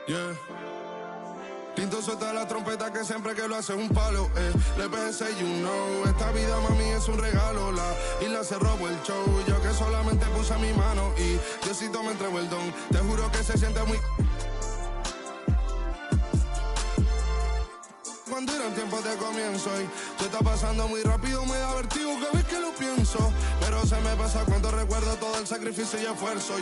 Yeah. Tinto suelta la trompeta que siempre que lo hace es un palo, Le pensé, you know, esta vida mami es un regalo. La isla se robó el show, yo que solamente puse mi mano y Diosito me entregó el don. Te juro que se siente muy... Cuando eran tiempos de comienzo y se está pasando muy rápido, me da vertigo cada vez que lo pienso. Pero se me pasa cuando recuerdo todo el sacrificio y esfuerzo,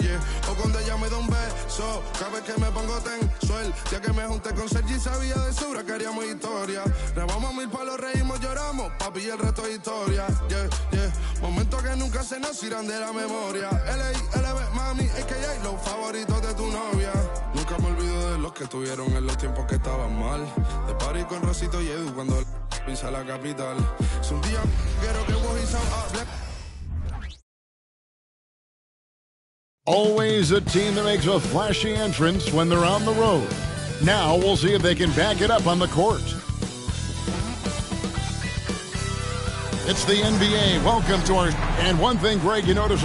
O cuando ella me da un beso, cada vez que me pongo tenso. El día que me junté con Sergi sabía de sobra que haríamos historia. Grabamos 1000 palos, reímos, lloramos, papi, y el resto es historia, Momentos que nunca se nos irán de la memoria. LB, mami, AKA, los favoritos de tu novia. Nunca me olvido de los que estuvieron en los tiempos que estaban mal. De party con Rosito y Edu cuando pisa la capital. Es un día quiero que vos y Sam Always a team that makes a flashy entrance when they're on the road. Now we'll see if they can back it up on the court. It's the NBA. Welcome to our... And one thing, Greg, you notice...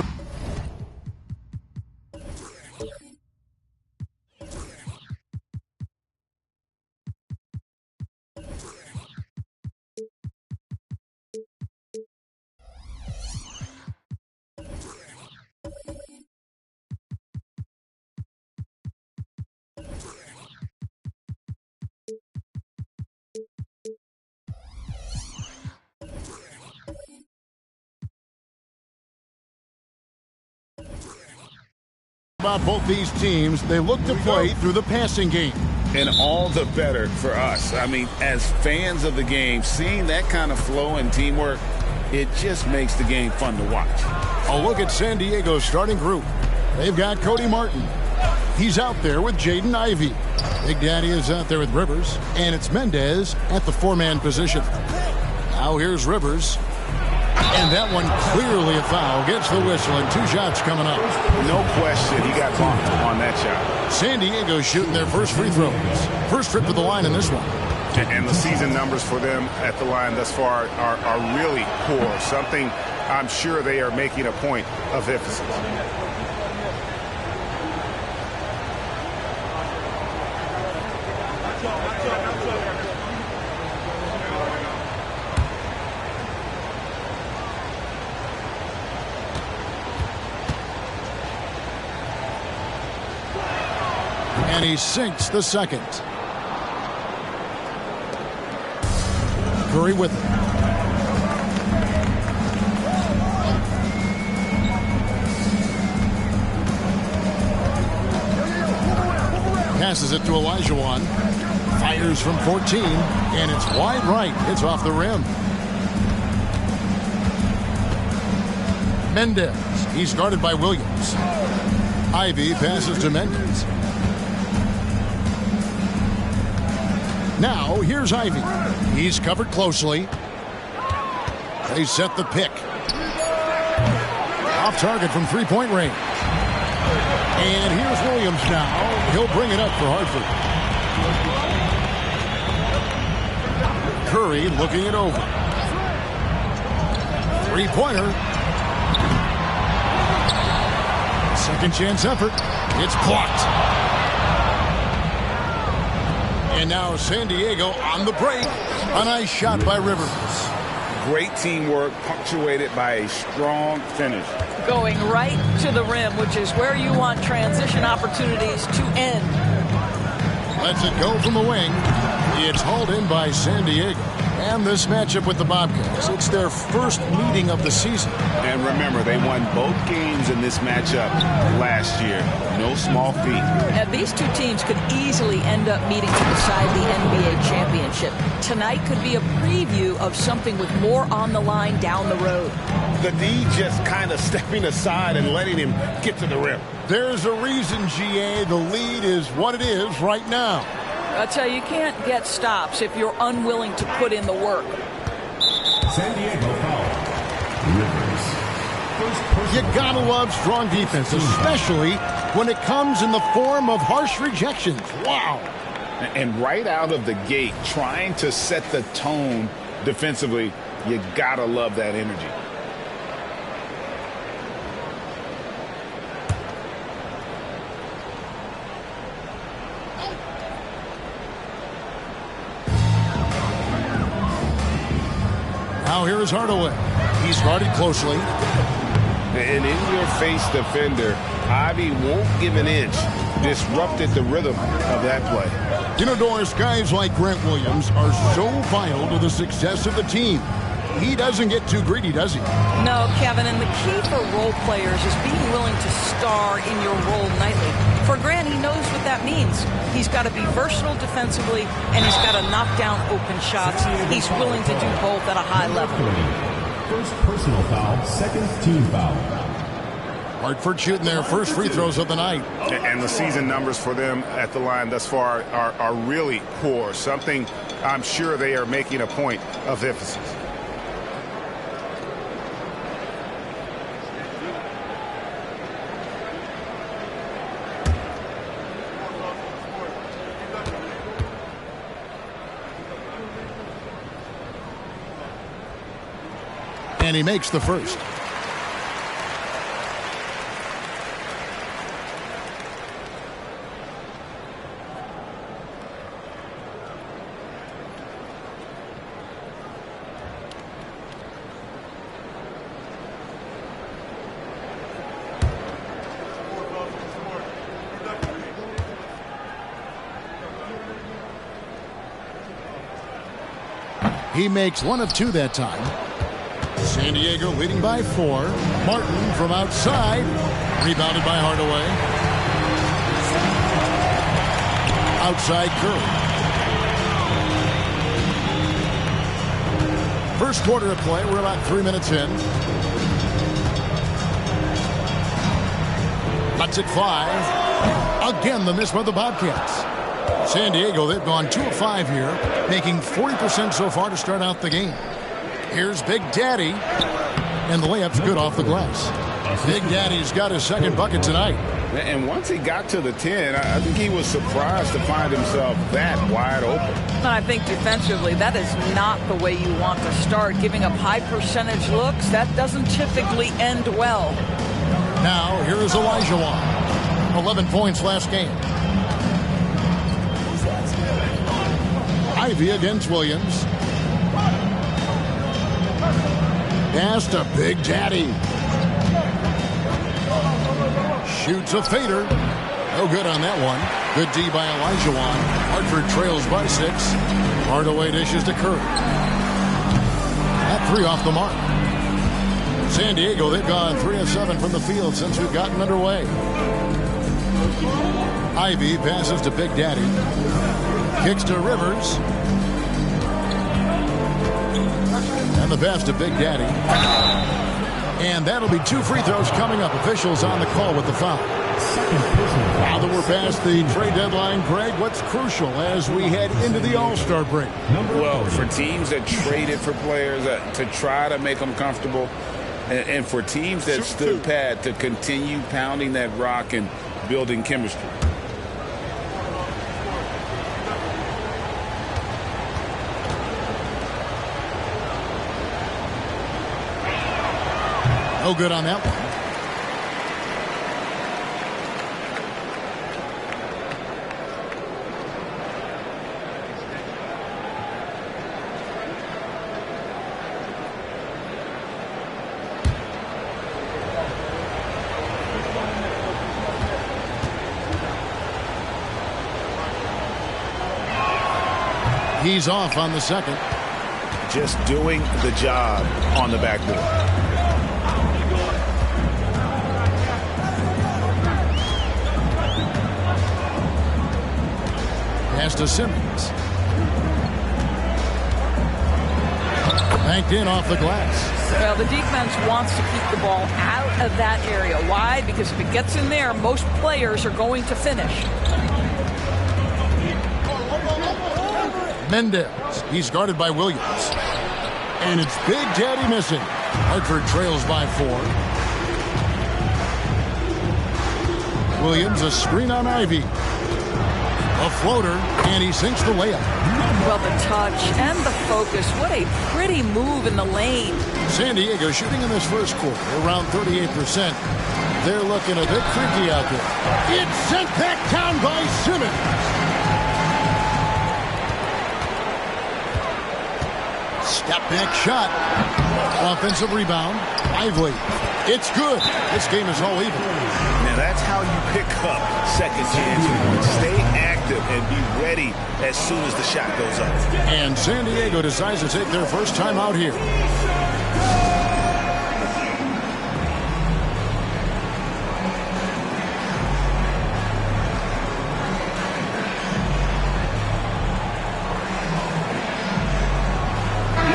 About both these teams, they look to play through the passing game. And all the better for us. I mean, as fans of the game, seeing that kind of flow and teamwork, it just makes the game fun to watch. A look at San Diego's starting group. They've got Cody Martin. He's out there with Jaden Ivey. Big Daddy is out there with Rivers. And it's Mendez at the four-man position. Now here's Rivers. And that one clearly a foul. Gets the whistle and 2 shots coming up. No question, he got bumped on that shot. San Diego shooting their first free throws. First trip to the line in this one. And the season numbers for them at the line thus far are really poor. Something I'm sure they are making a point of emphasis. And he sinks the second. Curry with it. Passes it to Olajuwon. Fires from 14. And it's wide right. It's off the rim. Mendez. He's guarded by Williams. Ivey passes to Mendez. Now, here's Ivey. He's covered closely. They set the pick. Off target from three-point range. And here's Williams now. He'll bring it up for Hartford. Curry looking it over. Three-pointer. Second chance effort. It's blocked. And now San Diego on the break. A nice shot by Rivers. Great teamwork punctuated by a strong finish. Going right to the rim, which is where you want transition opportunities to end. Lets it go from the wing. It's hauled in by San Diego. And this matchup with the Bobcats, it's their first meeting of the season. And remember, they won both games in this matchup last year. No small feat. Now, these two teams could easily end up meeting to decide the NBA championship. Tonight could be a preview of something with more on the line down the road. The D just kind of stepping aside and letting him get to the rim. There's a reason, GA, the lead is what it is right now. I'll tell you, you can't get stops if you're unwilling to put in the work. San Diego foul. Rivers. You gotta love strong defense, especially when it comes in the form of harsh rejections. Wow. And right out of the gate, trying to set the tone defensively, you gotta love that energy. Now here is Hardaway. He's guarded closely. An in-your-face defender, Ivy won't give an inch. Disrupted the rhythm of that play. You know, Doris, guys like Grant Williams are so vital to the success of the team. He doesn't get too greedy, does he? No, Kevin, and the key for role players is being willing to star in your role nightly. For Grant, he knows what that means. He's got to be versatile defensively, and he's got to knock down open shots. He's willing to do both at a high level. First personal foul, second team foul. Hartford shooting their first free throws of the night. And the season numbers for them at the line thus far are really poor. Something I'm sure they are making a point of emphasis. And he makes the first. He makes one of two that time. San Diego leading by 4. Martin from outside. Rebounded by Hardaway. Outside Curry. First quarter of play. We're about 3 minutes in. Cuts it 5. Again, the miss by the Bobcats. San Diego, they've gone 2 of 5 here, making 40% so far to start out the game. Here's Big Daddy, and the layup's good off the glass. Big Daddy's got his second bucket tonight. And once he got to the 10, I think he was surprised to find himself that wide open. And I think defensively, that is not the way you want to start. Giving up high percentage looks, that doesn't typically end well. Now, here is Elijah Wan. 11 points last game. Ivy against Williams. Pass to Big Daddy. Shoots a fader. No good on that one. Good D by Elijah Wan. Hartford trails by 6. Hardaway dishes to Curry. That 3 off the mark. San Diego, they've gone 3 of 7 from the field since we've gotten underway. Ivy passes to Big Daddy. Kicks to Rivers. And the pass to Big Daddy. And that'll be 2 free throws coming up. Officials on the call with the foul. Now that we're past the trade deadline, Greg, what's crucial as we head into the All-Star break? Well, for teams that traded for players to try to make them comfortable, and for teams that stood pat to continue pounding that rock and building chemistry. No good on that one. He's off on the second. Just doing the job on the backboard. Pass to Simmons. Banked in off the glass. Well, the defense wants to keep the ball out of that area. Why? Because if it gets in there, most players are going to finish. Mendez. He's guarded by Williams. And it's Big Daddy missing. Hartford trails by 4. Williams, a screen on Ivy. A floater, and he sinks the layup. Well, the touch and the focus. What a pretty move in the lane. San Diego shooting in this first quarter around 38%. They're looking a bit freaky out there. It's sent back down by Simmons. Step Back shot. Offensive rebound. Lively. It's good. This game is all even. Now that's how you pick up second chances. Stay active and be ready as soon as the shot goes up. And San Diego decides to take their first time out here.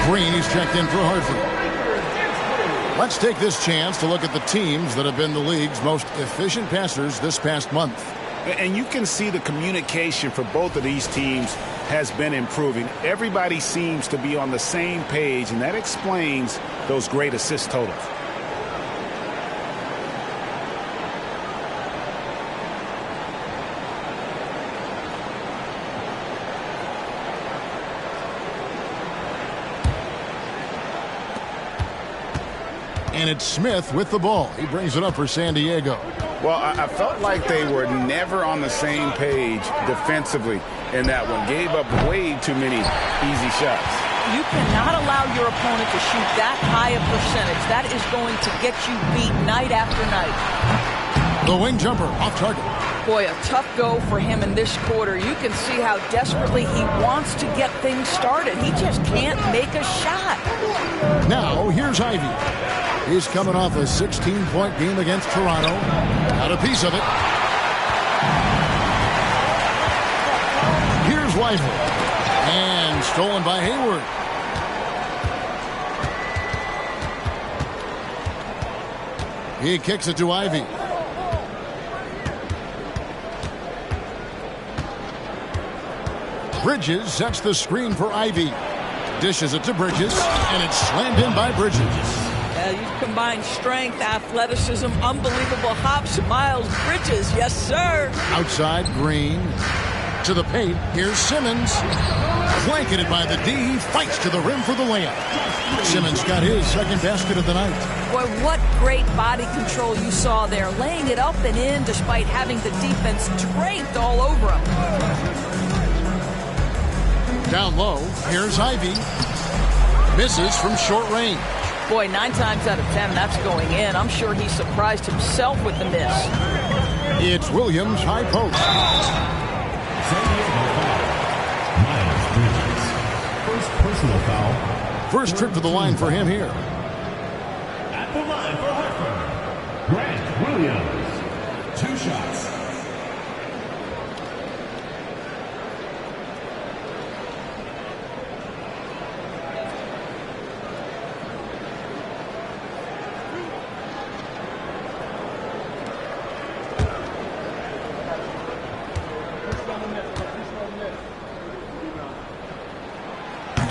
Green is checked in for Hartford. Let's take this chance to look at the teams that have been the league's most efficient passers this past month. And you can see the communication for both of these teams has been improving. Everybody seems to be on the same page, and that explains those great assist totals. And it's Smith with the ball. He brings it up for San Diego. Well, I felt like they were never on the same page defensively in that one. Gave up way too many easy shots. You cannot allow your opponent to shoot that high a percentage. That is going to get you beat night after night. The wing jumper off target. Boy, a tough go for him in this quarter. You can see how desperately he wants to get things started. He just can't make a shot. Now, here's Ivy. He's coming off a 16-point game against Toronto. Got a piece of it. Here's Lively. And stolen by Hayward. He kicks it to Ivy. Bridges sets the screen for Ivy. Dishes it to Bridges, and it's slammed in by Bridges. You combine strength, athleticism, unbelievable hops. Miles Bridges, yes, sir. Outside, Green. To the paint. Here's Simmons. Blanketed by the D. He fights to the rim for the layup. Simmons got his second basket of the night. Boy, what great body control you saw there. Laying it up and in despite having the defense draped all over him. Down low. Here's Ivy. Misses from short range. Boy, 9 times out of 10, that's going in. I'm sure he surprised himself with the miss. It's Williams, high post. First personal foul. First trip to the line for him here. At the line for Hartford, Grant Williams. 2 shots.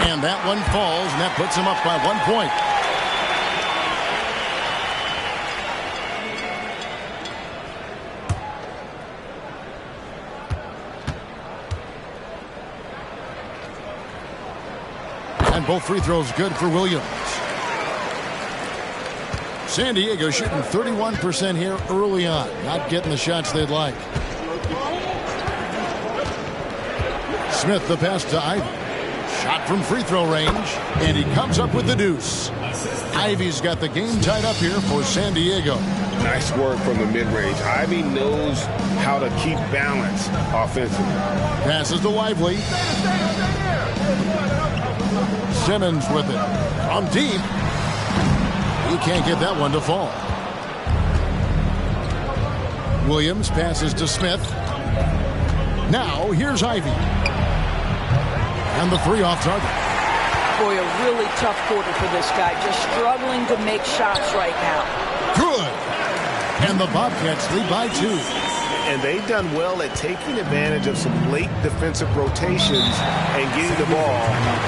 And that one falls, and that puts him up by 1 point. And both free throws good for Williams. San Diego shooting 31% here early on. Not getting the shots they'd like. Smith the pass to Ivy. Shot from free throw range, and he comes up with the deuce. Ivy's got the game tied up here for San Diego. Nice work from the mid-range. Ivy knows how to keep balance offensively. Passes to Lively. Simmons with it. From deep. He can't get that one to fall. Williams passes to Smith. Now, here's Ivy. And the 3 off target. Boy, a really tough quarter for this guy. Just struggling to make shots right now. Good. And the Bobcats lead by 2. And they've done well at taking advantage of some late defensive rotations and getting the ball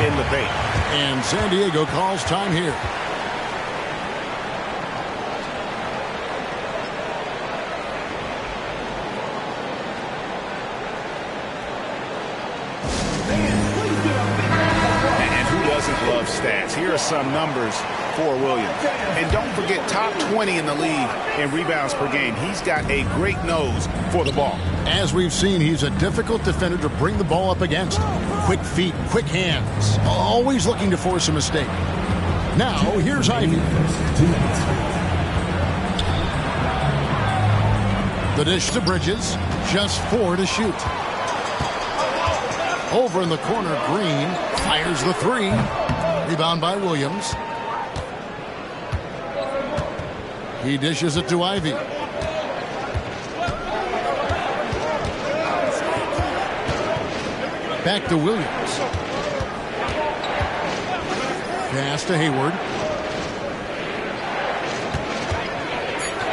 in the paint. And San Diego calls time here. Love stats. Here are some numbers for Williams. And don't forget, top 20 in the league in rebounds per game. He's got a great nose for the ball. As we've seen, he's a difficult defender to bring the ball up against. Quick feet, quick hands, always looking to force a mistake. Now, here's Ivy. The dish to Bridges, just 4 to shoot. Over in the corner, Green fires the 3. Rebound by Williams. He dishes it to Ivy. Back to Williams. Pass to Hayward.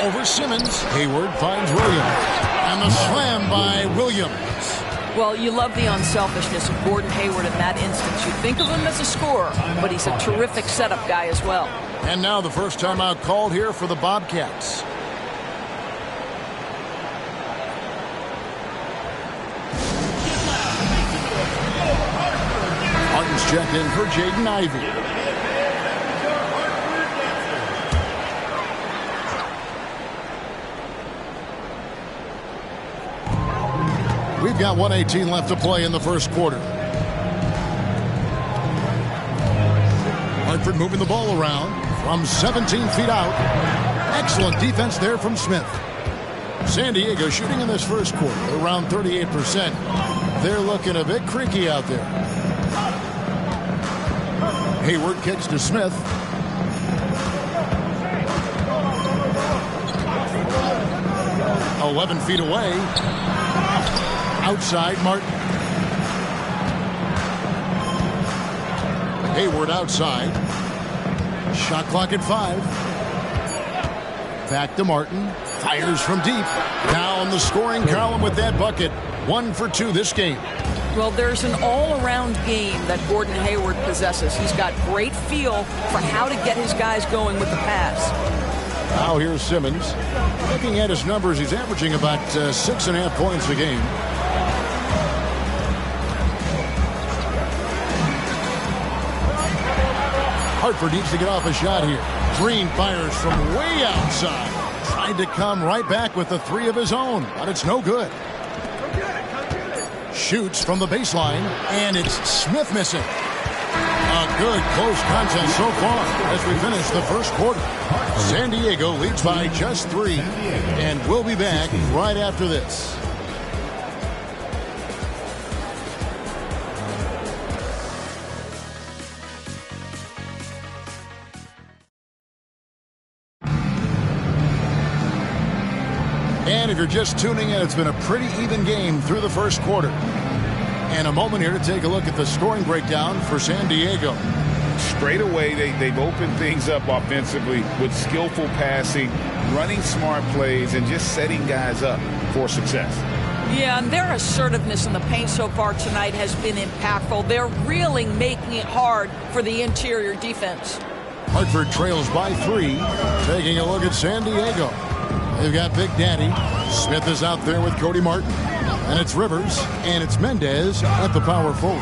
Over Simmons. Hayward finds Williams. And the slam by Williams. Well, you love the unselfishness of Gordon Hayward in that instance. You think of him as a scorer, but he's a terrific setup guy as well. And now the first timeout called here for the Bobcats. Martin's checked in for Jaden Ivey. We've got 1:18 left to play in the first quarter. Hartford moving the ball around from 17 feet out. Excellent defense there from Smith. San Diego shooting in this first quarter around 38%. They're looking a bit creaky out there. Hayward kicks to Smith. "11 feet away. Outside, Martin. Hayward outside. Shot clock at 5. Back to Martin. Fires from deep. Down the scoring column with that bucket. 1 for 2 this game. Well, there's an all-around game that Gordon Hayward possesses. He's got great feel for how to get his guys going with the pass. Now here's Simmons. Looking at his numbers, he's averaging about 6.5 points a game. Hartford needs to get off a shot here. Green fires from way outside. Tried to come right back with the 3 of his own, but it's no good. Shoots from the baseline, and it's Smith missing. A good close contest so far as we finish the first quarter. San Diego leads by just 3, and we'll be back right after this. And if you're just tuning in, it's been a pretty even game through the first quarter. And a moment here to take a look at the scoring breakdown for San Diego. Straight away, they've opened things up offensively with skillful passing, running smart plays, and just setting guys up for success. Yeah, and their assertiveness in the paint so far tonight has been impactful. They're really making it hard for the interior defense. Hartford trails by 3. Taking a look at San Diego. They've got Big Daddy. Smith is out there with Cody Martin. And it's Rivers, and it's Mendez at the power forward.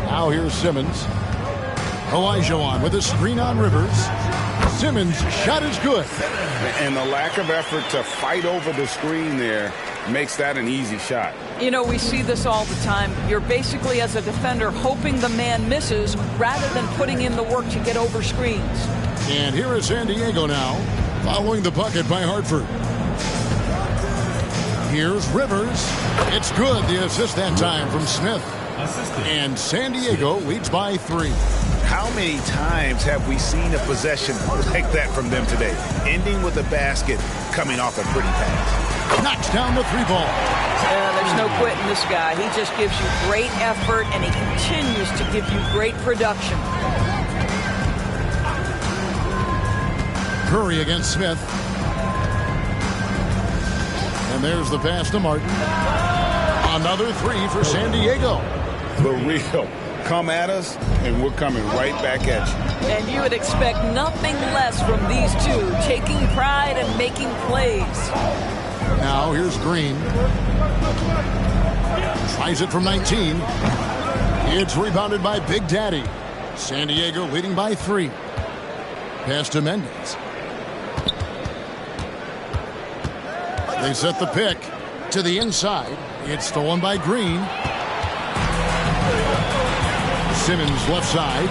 Now here's Simmons. Olajuwon with a screen on Rivers. Simmons' shot is good. And the lack of effort to fight over the screen there makes that an easy shot. You know, we see this all the time. You're basically, as a defender, hoping the man misses rather than putting in the work to get over screens. And here is San Diego now, following the bucket by Hartford. Here's Rivers. It's good. The assist that time from Smith. And San Diego leads by 3. How many times have we seen a possession like that from them today? Ending with a basket, coming off a pretty pass. Knocks down the 3 ball. There's no quitting this guy. He just gives you great effort, and he continues to give you great production. Curry against Smith. And there's the pass to Martin. Another 3 for San Diego. The real. Come at us, and we're coming right back at you. And you would expect nothing less from these two, taking pride and making plays. Now here's Green. Tries it from 19. It's rebounded by Big Daddy. San Diego leading by 3. Pass to Mendez. They set the pick to the inside. It's stolen by Green. Simmons left side.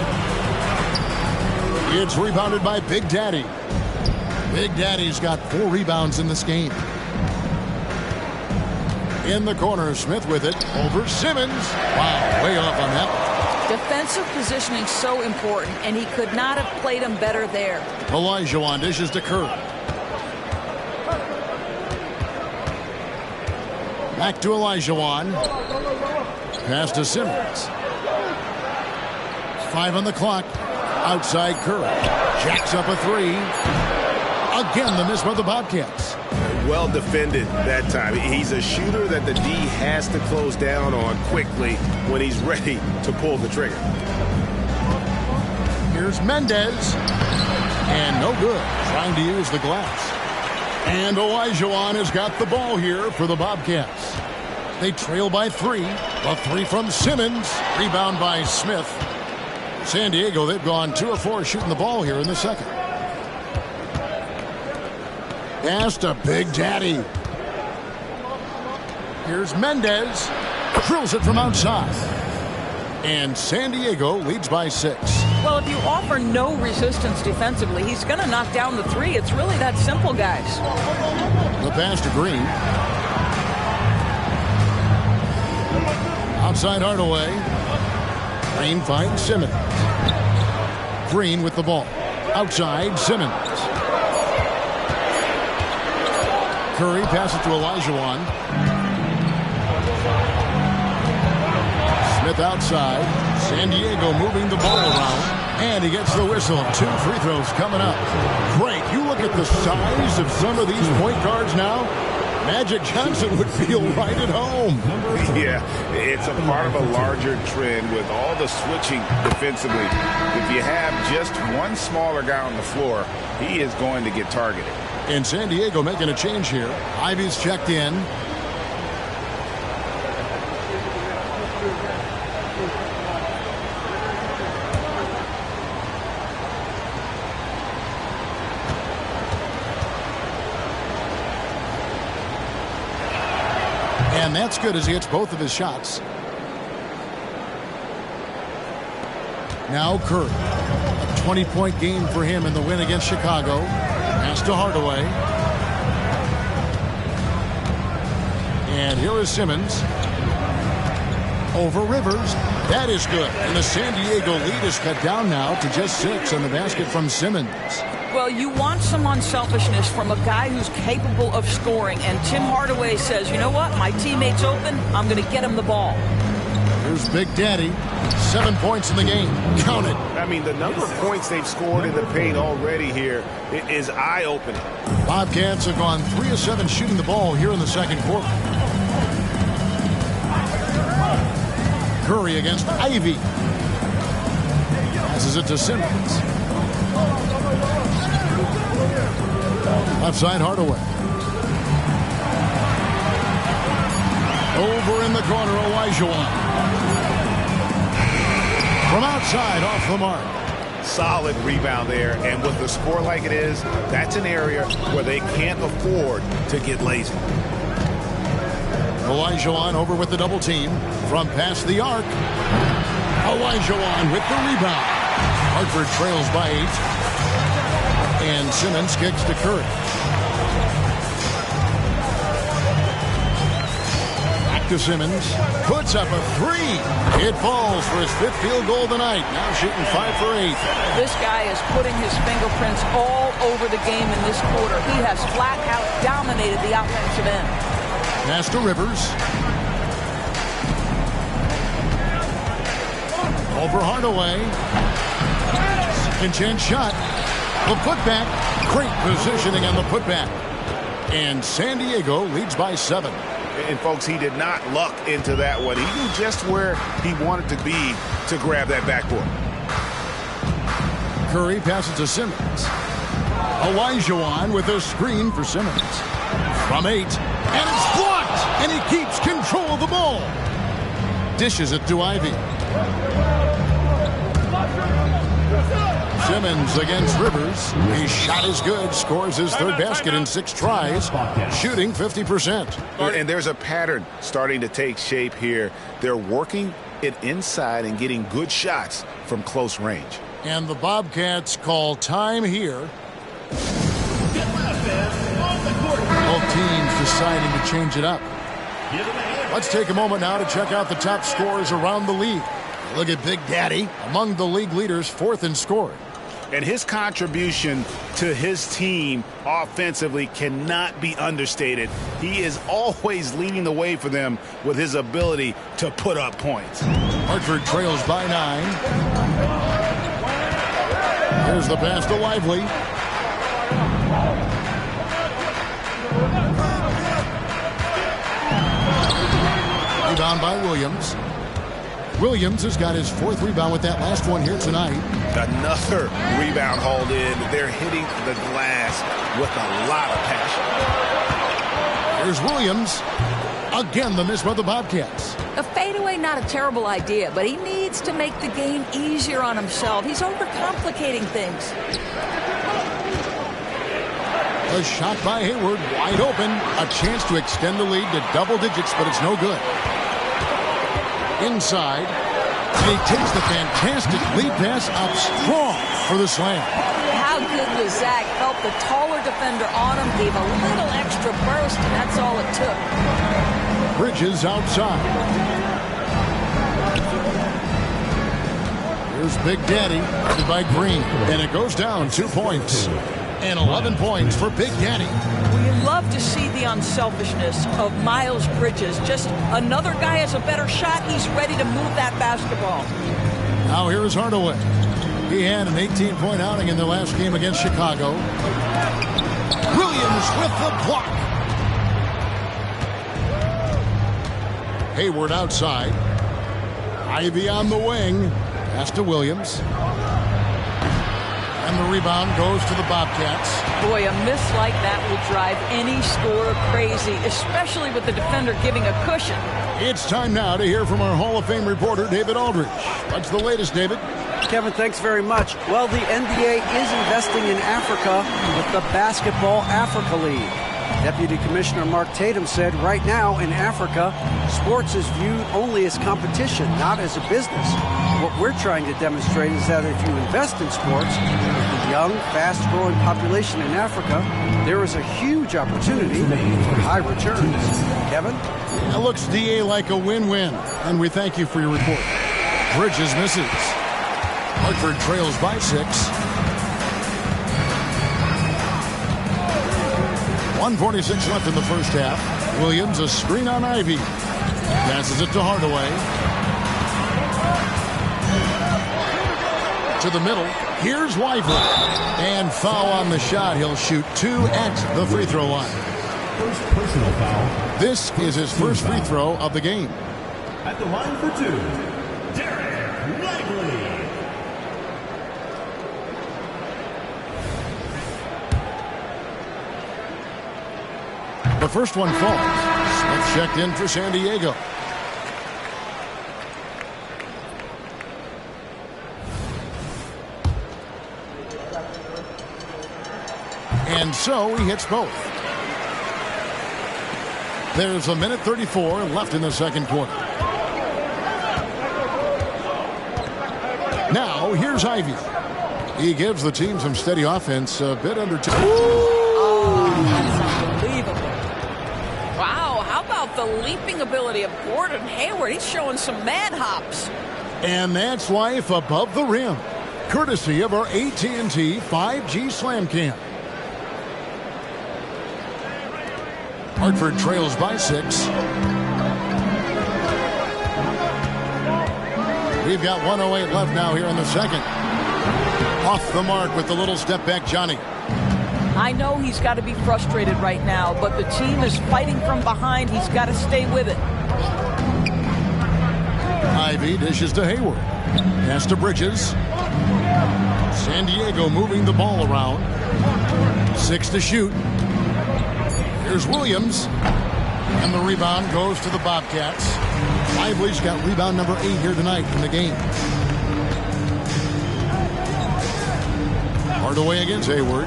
It's rebounded by Big Daddy. Big Daddy's got 4 rebounds in this game. In the corner, Smith with it over Simmons. Wow, way off on that one. Defensive positioning so important, and he could not have played him better there. Olajuwon dishes to Curry. Back to Olajuwon. Pass to Simmons. 5 on the clock. Outside Curry. Jacks up a 3. Again, the miss by the Bobcats. Well defended that time. He's a shooter that the D has to close down on quickly when he's ready to pull the trigger. Here's Mendez. And no good. Trying to use the glass. And Olajuwon has got the ball here for the Bobcats. They trail by 3. A 3 from Simmons. Rebound by Smith. San Diego, they've gone 2 of 4 shooting the ball here in the second. Pass to Big Daddy. Here's Mendez. Drills it from outside. And San Diego leads by 6. Well, if you offer no resistance defensively, he's going to knock down the 3. It's really that simple, guys. The pass to Green. Outside Hardaway. Green finds Simmons. Green with the ball. Outside Simmons. Curry passes to Olajuwon. Smith outside. San Diego moving the ball around. And he gets the whistle. 2 free throws coming up. Great. You look at the size of some of these point guards now. Magic Johnson would feel right at home. Yeah, it's a part of a larger trend with all the switching defensively. If you have just one smaller guy on the floor, he is going to get targeted. And San Diego making a change here. Ivy's checked in. And that's good as he hits both of his shots. Now Curry. A 20-point game for him in the win against Chicago. Pass to Hardaway. And here is Simmons. Over Rivers. That is good. And the San Diego lead is cut down now to just 6 on the basket from Simmons. Well, you want some unselfishness from a guy who's capable of scoring. And Tim Hardaway says, you know what? My teammate's open. I'm going to get him the ball. Here's Big Daddy. 7 points in the game. Count it. I mean, the number of points they've scored in the paint already here is eye-opening. Bobcats have gone 3 of 7 shooting the ball here in the second quarter. Curry against Ivy. Passes it to Simmons. Outside Hardaway. Over in the corner, Olajuwon. From outside, off the mark. Solid rebound there, and with the score like it is, that's an area where they can't afford to get lazy. Olajuwon over with the double team from past the arc. Olajuwon with the rebound. Hartford trails by 8. And Simmons kicks to Curry. Back to Simmons. Puts up a 3. It falls for his 5th field goal of the night. Now shooting 5 for 8. This guy is putting his fingerprints all over the game in this quarter. He has flat out dominated the offensive end. Pass to Rivers. Over Hardaway. Second chance shot. The putback. Great positioning on the putback. And San Diego leads by 7. And, folks, he did not luck into that one. He knew just where he wanted to be to grab that backboard. Curry passes to Simmons. Olajuwon with a screen for Simmons. From 8. And it's blocked. And he keeps control of the ball. Dishes it to Ivy. Simmons against Rivers. His shot is good. Scores his third basket in 6 tries. Shooting 50%. And there's a pattern starting to take shape here. They're working it inside and getting good shots from close range. And the Bobcats call time here. Both teams deciding to change it up. Let's take a moment now to check out the top scorers around the league. Look at Big Daddy, among the league leaders, 4th in scoring. And his contribution to his team offensively cannot be understated. He is always leading the way for them with his ability to put up points. Hartford trails by 9. Here's the pass to Lively. Rebound by Williams. Williams has got his 4th rebound with that last one here tonight. Another rebound hauled in. They're hitting the glass with a lot of passion. Here's Williams. Again, the miss by the Bobcats. A fadeaway, not a terrible idea, but he needs to make the game easier on himself. He's overcomplicating things. A shot by Hayward, wide open. A chance to extend the lead to double digits, but it's no good. Inside, and he takes the fantastic lead pass out strong for the slam. How good was Zach? Helped the taller defender on him, gave a little extra burst, and that's all it took. Bridges outside. Here's Big Daddy, guarded by Green, and it goes down 2 points. And 11 points for Big Daddy. We love to see the unselfishness of Miles Bridges. Just another guy has a better shot. He's ready to move that basketball. Now here is Hardaway. He had an 18-point outing in their last game against Chicago. Williams with the block. Hayward outside. Ivy on the wing. Pass to Williams. And the rebound goes to the Bobcats. Boy, a miss like that will drive any scorer crazy, especially with the defender giving a cushion. It's time now to hear from our Hall of Fame reporter, David Aldridge. What's the latest, David? Kevin, thanks very much. Well, the NBA is investing in Africa with the Basketball Africa League. Deputy Commissioner Mark Tatum said right now in Africa, sports is viewed only as competition, not as a business. What we're trying to demonstrate is that if you invest in sports, with the young, fast-growing population in Africa, there is a huge opportunity for high returns. Kevin? It looks, DA, like a win-win, and we thank you for your report. Bridges misses. Hartford trails by 6. 1:46 left in the first half. Williams, a screen on Ivy. Passes it to Hardaway. To the middle. Here's Lively. And foul on the shot. He'll shoot 2 at the free throw line. First personal foul. This is his first free throw of the game. At the line for 2, Derek Lively. The first one falls. Smith checked in for San Diego. And so he hits both. There's a minute 34 left in the second quarter. Now here's Ivy. He gives the team some steady offense, a bit under 2. Oh, that's unbelievable. Wow, how about the leaping ability of Gordon Hayward? He's showing some mad hops. And that's life above the rim, courtesy of our AT&T 5G Slam Cam. Hartford trails by 6. We've got 1:08 left now here in the second. Off the mark with the little step back, Johnny. I know he's got to be frustrated right now, but the team is fighting from behind. He's got to stay with it. Ivy dishes to Hayward. Pass to Bridges. San Diego moving the ball around. 6 to shoot. Here's Williams. And the rebound goes to the Bobcats. Lively's got rebound number 8 here tonight in the game. Hardaway against Hayward.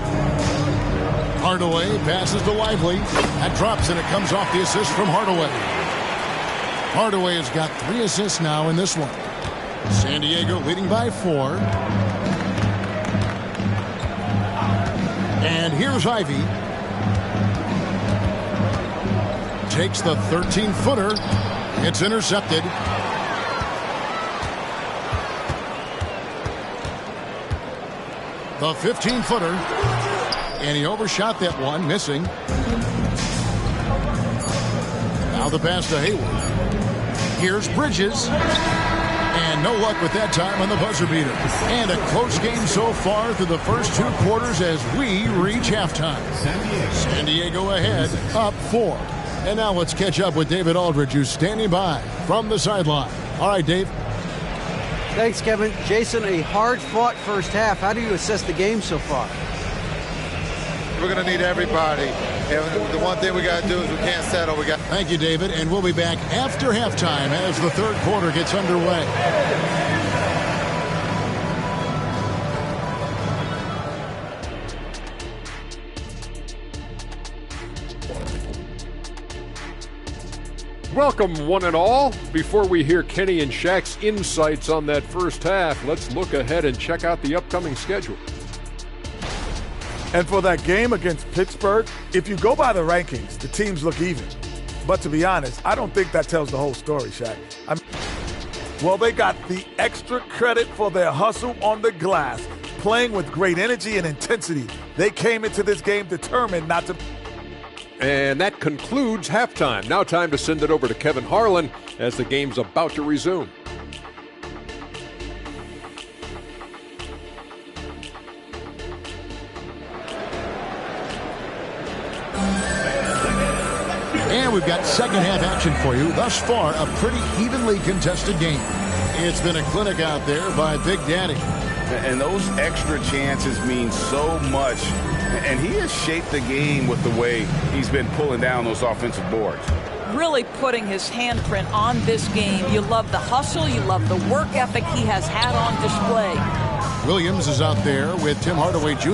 Hardaway passes to Lively. That drops, and it comes off the assist from Hardaway. Hardaway has got 3 assists now in this one. San Diego leading by 4. And here's Ivy. Takes the 13-footer. It's intercepted. The 15-footer. And he overshot that one, missing. Now the pass to Hayward. Here's Bridges. And no luck with that time on the buzzer beater. And a close game so far through the first 2 quarters as we reach halftime. San Diego ahead, up 4. And now let's catch up with David Aldridge, who's standing by from the sideline. All right, Dave. Thanks, Kevin. Jason, a hard-fought first half. How do you assess the game so far? We're going to need everybody. And the one thing we got to do is we can't settle. Thank you, David. And we'll be back after halftime as the third quarter gets underway. Welcome, one and all. Before we hear Kenny and Shaq's insights on that first half, let's look ahead and check out the upcoming schedule. And for that game against Pittsburgh, if you go by the rankings, the teams look even. But to be honest, I don't think that tells the whole story, Shaq. Well, they got the extra credit for their hustle on the glass, playing with great energy and intensity. They came into this game determined not to... And that concludes halftime. Now time to send it over to Kevin Harlan as the game's about to resume. And we've got second half action for you. Thus far, a pretty evenly contested game. It's been a clinic out there by Big Daddy. And those extra chances mean so much. And he has shaped the game with the way he's been pulling down those offensive boards. Really putting his handprint on this game. You love the hustle. You love the work ethic he has had on display. Williams is out there with Tim Hardaway Jr.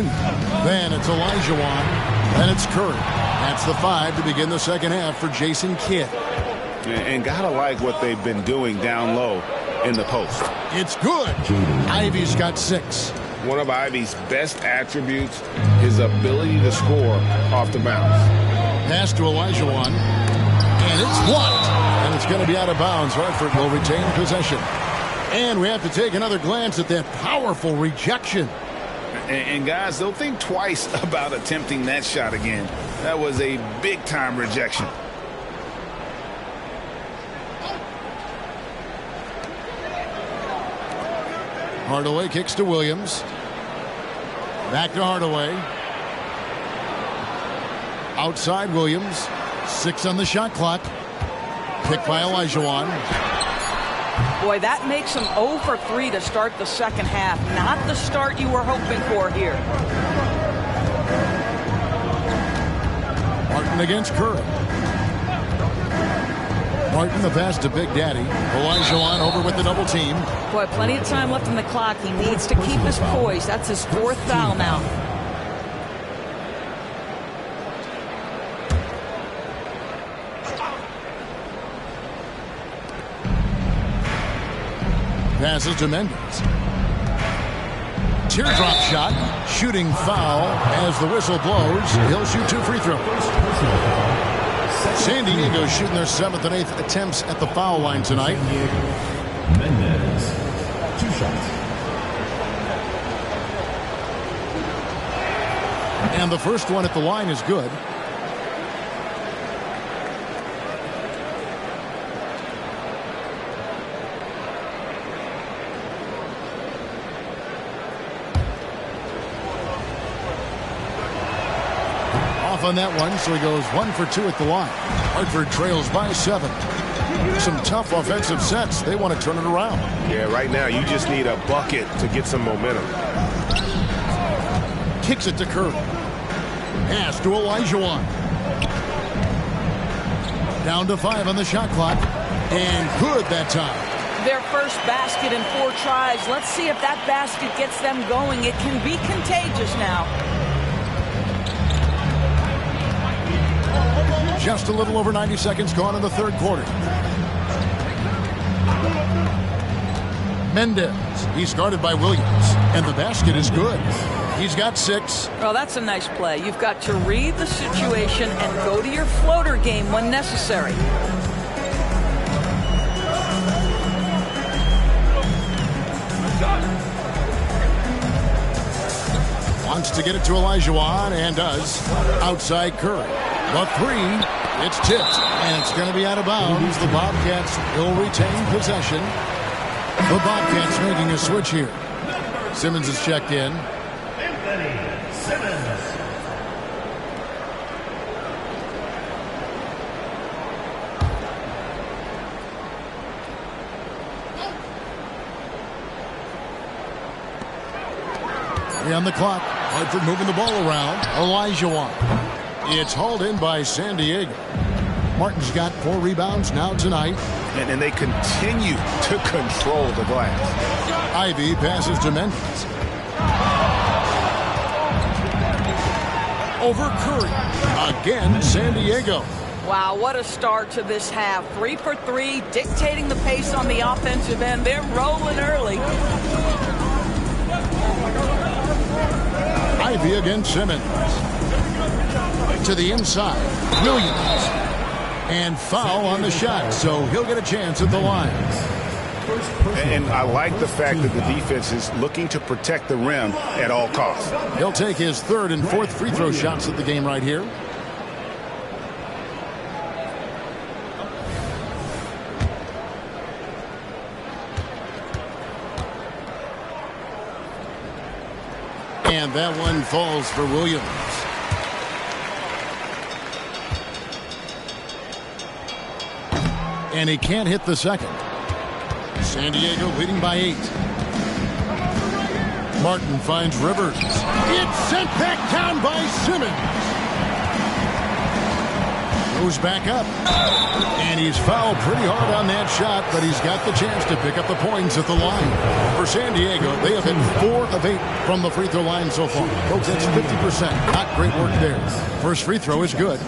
Then it's Olajuwon. Then it's Curry. That's the 5 to begin the second half for Jason Kidd. And gotta like what they've been doing down low in the post. It's good. Ivy's got 6. One of Ivy's best attributes, his ability to score off the bounce. Pass to Olajuwon. And it's blocked. And it's going to be out of bounds. Hartford will retain possession. And we have to take another glance at that powerful rejection. And guys, they'll think twice about attempting that shot again. That was a big-time rejection. Hardaway kicks to Williams. Back to Hardaway. Outside Williams. 6 on the shot clock. Picked by Olajuwon. Boy, that makes him 0 for 3 to start the second half. Not the start you were hoping for here. Martin against Curry. Martin the pass to Big Daddy. Olajuwon over with the double team. Boy, plenty of time left in the clock. He needs to keep his poise. That's his 4th foul now. Passes to Mendez. Teardrop shot. Shooting foul as the whistle blows. He'll shoot 2 free throws. San Diego shooting their 7th and 8th attempts at the foul line tonight. Mendez, 2 shots. And the first one at the line is good. On that one, so he goes 1 for 2 at the line. Hartford trails by 7. Some tough offensive sets. They want to turn it around. Yeah, right now you just need a bucket to get some momentum. Kicks it to Curry. Pass to Olajuwon. Down to 5 on the shot clock. And good that time. Their first basket in 4 tries. Let's see if that basket gets them going. It can be contagious now. Just a little over 90 seconds gone in the third quarter. Mendez, he's guarded by Williams, and the basket is good. He's got 6. Well, that's a nice play. You've got to read the situation and go to your floater game when necessary. Wants to get it to Olajuwon, and does. Outside Curry. The 3, it's tipped, and it's going to be out of bounds. The Bobcats will retain possession. The Bobcats making a switch here. Simmons is checked in. Simmons. On the clock. Hartford moving the ball around. Olajuwon. It's hauled in by San Diego. Martin's got 4 rebounds now tonight. And they continue to control the glass. Ivy passes to Mendez. Over Curry. Again, San Diego. Wow, what a start to this half. 3 for 3, dictating the pace on the offensive end. They're rolling early. Ivy against Simmons. To the inside. Williams. And foul on the shot, so he'll get a chance at the line. And I like the fact that the defense is looking to protect the rim at all costs. He'll take his 3rd and 4th free throw shots at the game right here. And that one falls for Williams. And he can't hit the second. San Diego leading by 8. Martin finds Rivers. It's sent back down by Simmons. Goes back up. And he's fouled pretty hard on that shot, but he's got the chance to pick up the points at the line. For San Diego, they have hit 4 of 8 from the free throw line so far. Folks, that's 50%. Not great work there. First free throw is good.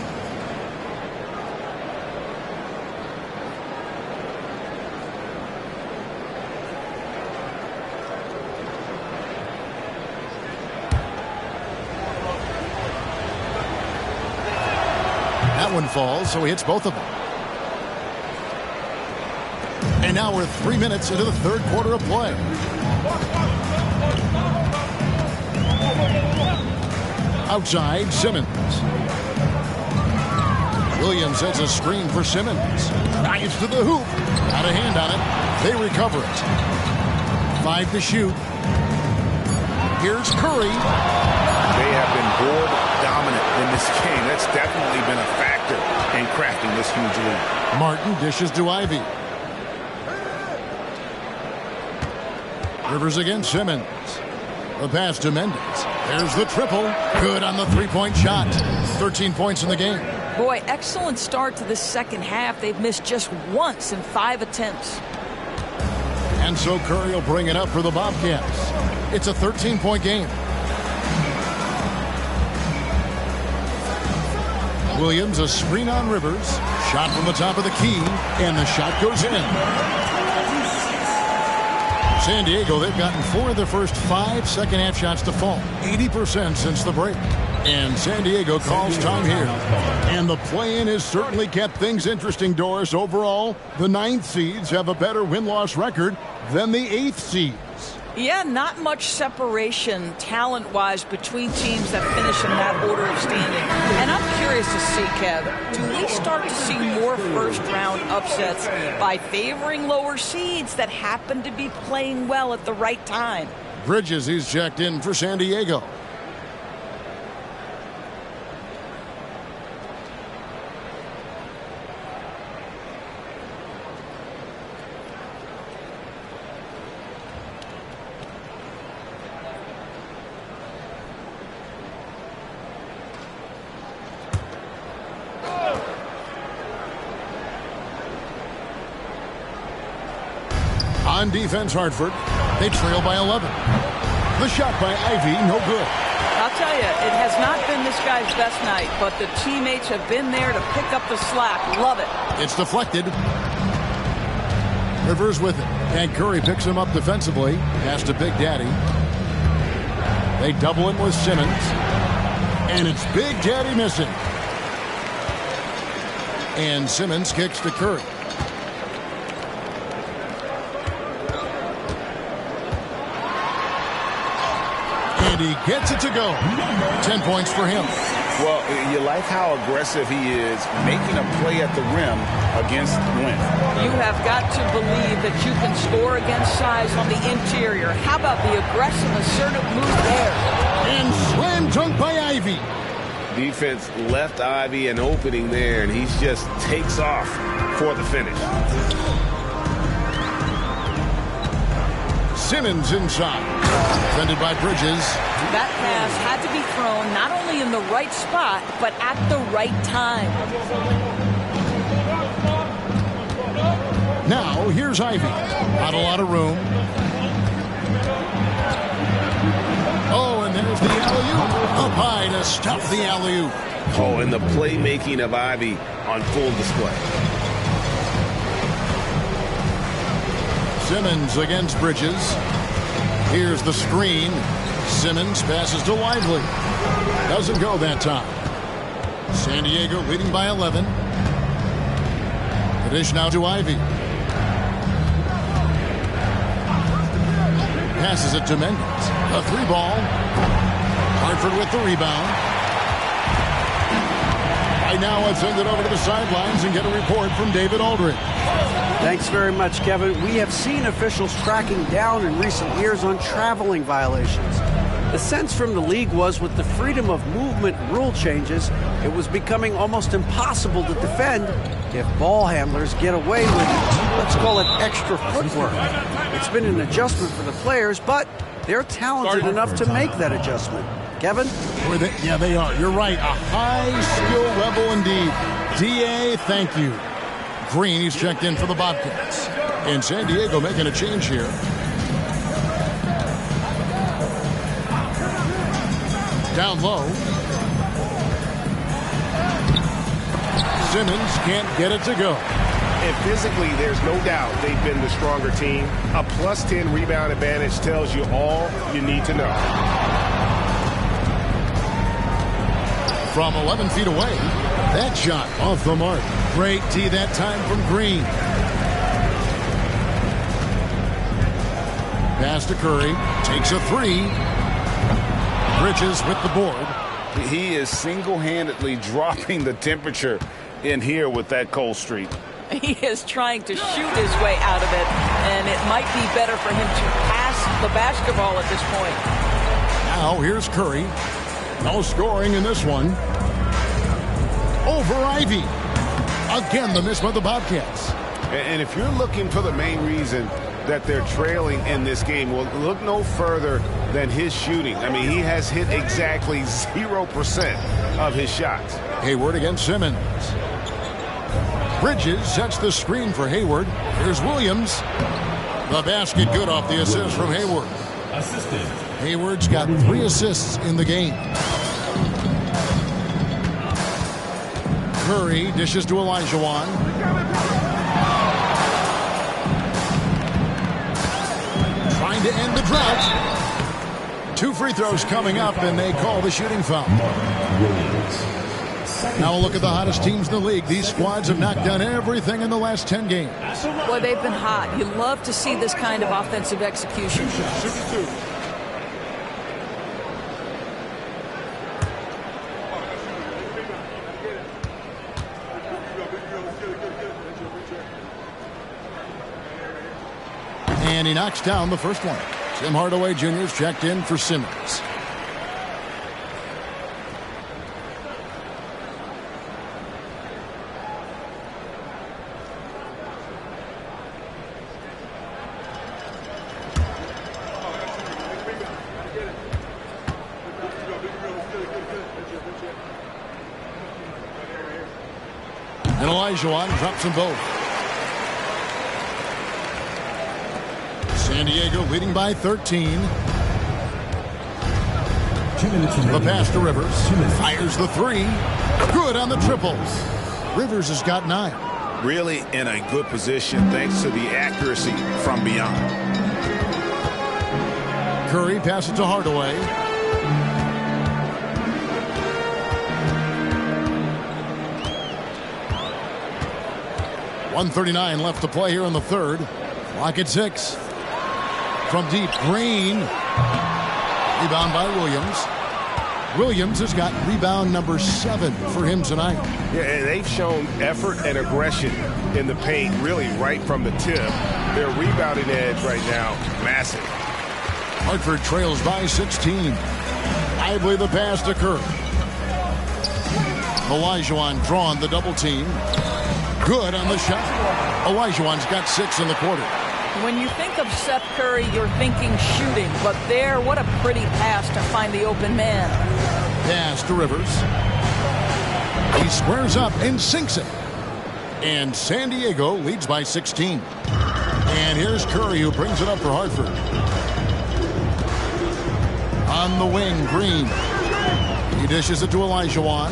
That one falls, so he hits both of them. And now we're 3 minutes into the third quarter of play. Outside, Simmons. Williams sets a screen for Simmons. Dives to the hoop. Got a hand on it. They recover it. 5 to shoot. Here's Curry. They have been board dominant in this game. That's definitely been a factor in crafting this huge lead. Martin dishes to Ivy. Rivers against Simmons. The pass to Mendez. There's the triple. Good on the three-point shot. 13 points in the game. Boy, excellent start to the second half. They've missed just once in 5 attempts. And so Curry will bring it up for the Bobcats. It's a 13-point game. Williams, a screen on Rivers. Shot from the top of the key, and the shot goes in. San Diego, they've gotten 4 of their first 5 second-half shots to fall. 80% since the break. And San Diego calls time here. And the play-in has certainly kept things interesting, Doris. Overall, the 9th seeds have a better win-loss record than the 8th seeds. Yeah, not much separation talent-wise between teams that finish in that order of standing. And I'm curious to see, Kev, do we start to see more first-round upsets by favoring lower seeds that happen to be playing well at the right time? Bridges, he's checked in for San Diego. On defense, Hartford. They trail by 11. The shot by Ivy, no good. I'll tell you, it has not been this guy's best night, but the teammates have been there to pick up the slack. Love it. It's deflected. Rivers with it. And Curry picks him up defensively. Pass to Big Daddy. They double him with Simmons. And it's Big Daddy missing. And Simmons kicks to Curry. And he gets it to go. 10 points for him. Well, you like how aggressive he is, making a play at the rim against length. You have got to believe that you can score against size on the interior. How about the aggressive, assertive move there? And slam dunk by Ivy. Defense left Ivy an opening there, and he just takes off for the finish. Simmons inside. Defended by Bridges. That pass had to be thrown not only in the right spot, but at the right time. Now, here's Ivy. Not a lot of room. Oh, and there's the alley-oop. Up high to stop the alley-oop. Oh, and the playmaking of Ivy on full display. Simmons against Bridges. Here's the screen. Simmons passes to Lively. Doesn't go that time. San Diego leading by 11. The dish now to Ivy. Passes it to Mendez. A 3-ball. Hartford with the rebound. Right now, let's send it over to the sidelines and get a report from David Aldridge. Thanks very much, Kevin. We have seen officials cracking down in recent years on traveling violations. The sense from the league was with the freedom of movement rule changes, it was becoming almost impossible to defend if ball handlers get away with, let's call it, extra footwork. It's been an adjustment for the players, but they're talented enough to make that adjustment. Kevin? Yeah, they are. You're right. A high skill level indeed. DA, thank you. Green, he's checked in for the Bobcats. And San Diego making a change here. Down low. Simmons can't get it to go. And physically, there's no doubt they've been the stronger team. A +10 rebound advantage tells you all you need to know. From 11 feet away, that shot off the mark. Great tee that time from Green. Pass to Curry. Takes a 3. Bridges with the board. He is single-handedly dropping the temperature in here with that cold streak. He is trying to shoot his way out of it, and it might be better for him to pass the basketball at this point. Now here's Curry. No scoring in this one. Over Ivy. Again, the miss by the Bobcats. And if you're looking for the main reason that they're trailing in this game, well, look no further than his shooting. I mean, he has hit exactly 0% of his shots. Hayward against Simmons. Bridges sets the screen for Hayward. Here's Williams. The basket good off the assist from Hayward. Hayward's got 3 assists in the game. Curry dishes to Olajuwon. Trying to end the drought. 2 free throws coming up, and they call the shooting foul. Now a look at the hottest teams in the league. These squads have knocked down everything in the last 10 games. Boy, they've been hot. You love to see this kind of offensive execution. And he knocks down the first one. Tim Hardaway Jr.'s checked in for Simmons. And Olajuwon drops them both. San Diego leading by 13. The pass to Rivers. Fires the three. Good on the triple. Rivers has got 9. Really in a good position thanks to the accuracy from beyond. Curry passes to Hardaway. .139 left to play here in the third. Clock at 6. From deep, Green. Rebound by Williams. Williams has got rebound number 7 for him tonight. Yeah, and they've shown effort and aggression in the paint really right from the tip. Their rebounding edge right now, massive. Hartford trails by 16. Lively the pass to Curry. Olajuwon drawn the double team. Good on the shot. Olajuwon's got 6 in the quarter. When you think of Seth Curry, you're thinking shooting. But there, what a pretty pass to find the open man. Pass to Rivers. He squares up and sinks it. And San Diego leads by 16. And here's Curry who brings it up for Hartford. On the wing, Green. He dishes it to Olajuwon.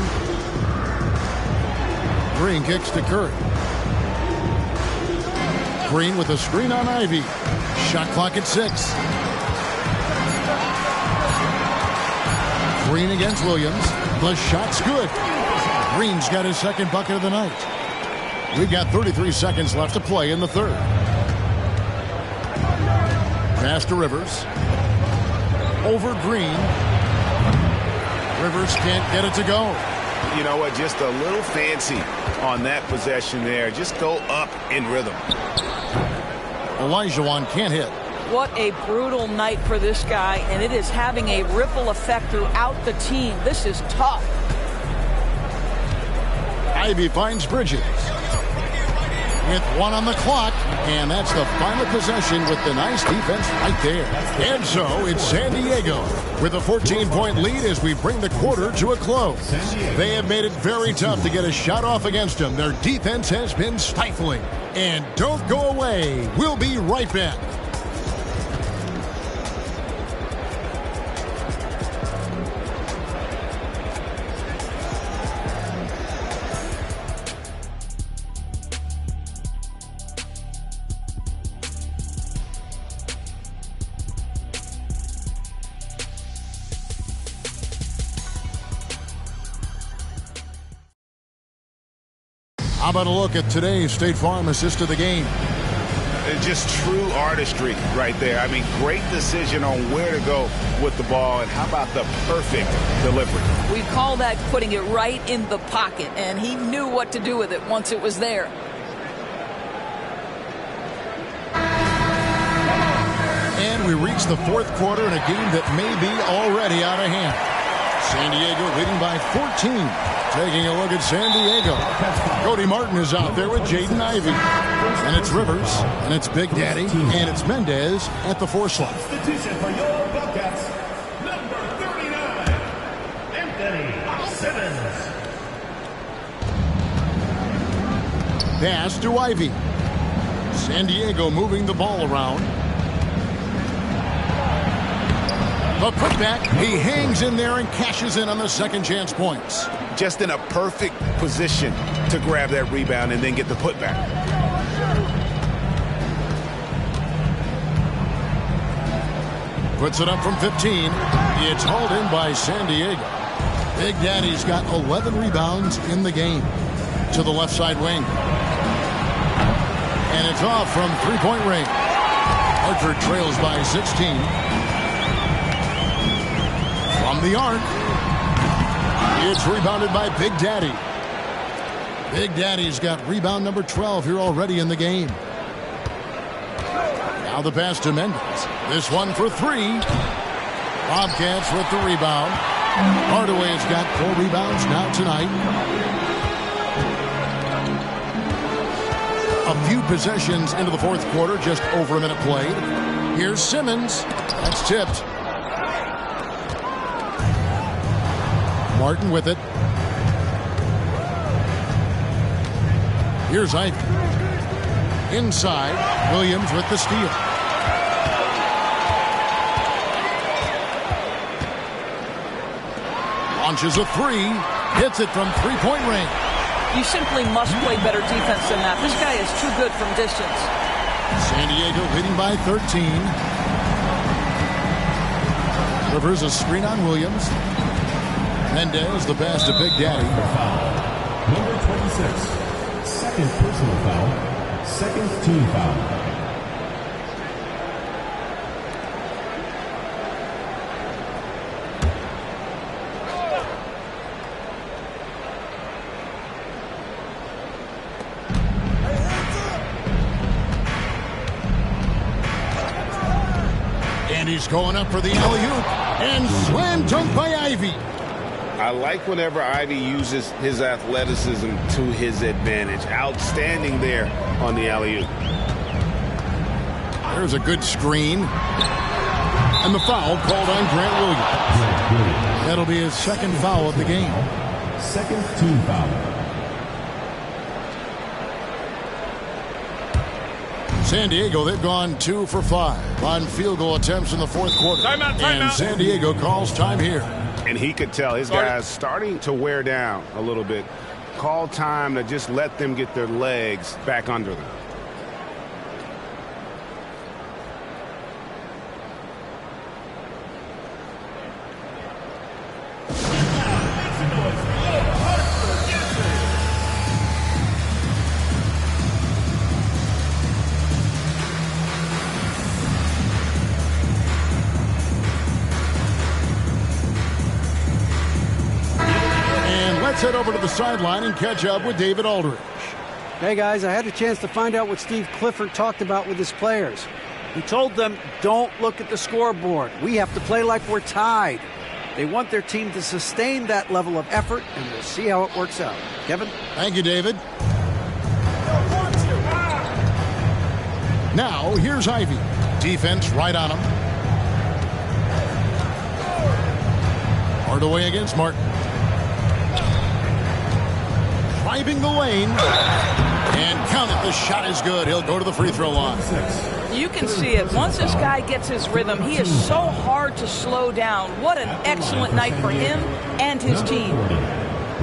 Green kicks to Curry. Green with a screen on Ivy. Shot clock at 6. Green against Williams. The shot's good. Green's got his second bucket of the night. We've got 33 seconds left to play in the third. Pass to Rivers. Over Green. Rivers can't get it to go. You know what? Just a little fancy on that possession there. Just go up in rhythm. Olajuwon can't hit. What a brutal night for this guy, and it is having a ripple effect throughout the team. This is tough. Ivy finds Bridges. With 1 on the clock, and that's the final possession with the nice defense right there. And so it's San Diego with a 14-point lead as we bring the quarter to a close. They have made it very tough to get a shot off against them. Their defense has been stifling. And don't go away. We'll be right back. How about a look at today's State Farm assist of the game? Just true artistry right there. I mean, great decision on where to go with the ball, and how about the perfect delivery? We call that putting it right in the pocket, and he knew what to do with it once it was there. And we reach the fourth quarter in a game that may be already out of hand. San Diego leading by 14. Taking a look at San Diego. Cody Martin is out there with Jaden Ivey. And it's Rivers, and it's Big Daddy, and it's Mendez at the 4 slot. Substitution for your Bobcats, number 39, Anthony Simmons. Pass to Ivey. San Diego moving the ball around. The putback, he hangs in there and cashes in on the second chance points. Just in a perfect position to grab that rebound and then get the putback. Puts it up from 15. It's hauled in by San Diego. Big Daddy's got 11 rebounds in the game. To the left side wing. And it's off from three-point range. Hartford trails by 16. From the arc. It's rebounded by Big Daddy. Big Daddy's got rebound number 12 here already in the game. Now the pass to Mendez. This one for 3. Bobcats with the rebound. Hardaway's got 4 rebounds now tonight. A few possessions into the fourth quarter, just over a minute played. Here's Simmons. That's tipped. Martin with it. Here's Ivey. Inside, Williams with the steal. Launches a three. Hits it from three-point range. You simply must play better defense than that. This guy is too good from distance. San Diego leading by 13. Rivers a screen on Williams. Mendez the pass to Big Daddy. Number 26. Second personal foul. Second team foul. And he's going up for the alley-oop. And slam dunk by Ivy. I like whenever Ivy uses his athleticism to his advantage. Outstanding there on the alley-oop. There's a good screen. And the foul called on Grant Williams. That'll be his second foul of the game. Second team foul. San Diego, they've gone 2 for 5 on field goal attempts in the fourth quarter. Timeout. And San Diego calls time here. And he could tell his guys starting to wear down a little bit. Call time to just let them get their legs back under them. Let's head over to the sideline and catch up with David Aldridge. Hey, guys, I had a chance to find out what Steve Clifford talked about with his players. He told them, don't look at the scoreboard. We have to play like we're tied. They want their team to sustain that level of effort, and we'll see how it works out. Kevin? Thank you, David. Now, here's Ivy. Defense right on him. Hardaway against Martin. Driving the lane. And count it. The shot is good. He'll go to the free throw line. You can see it. Once this guy gets his rhythm, he is so hard to slow down. What an excellent night for him and his team.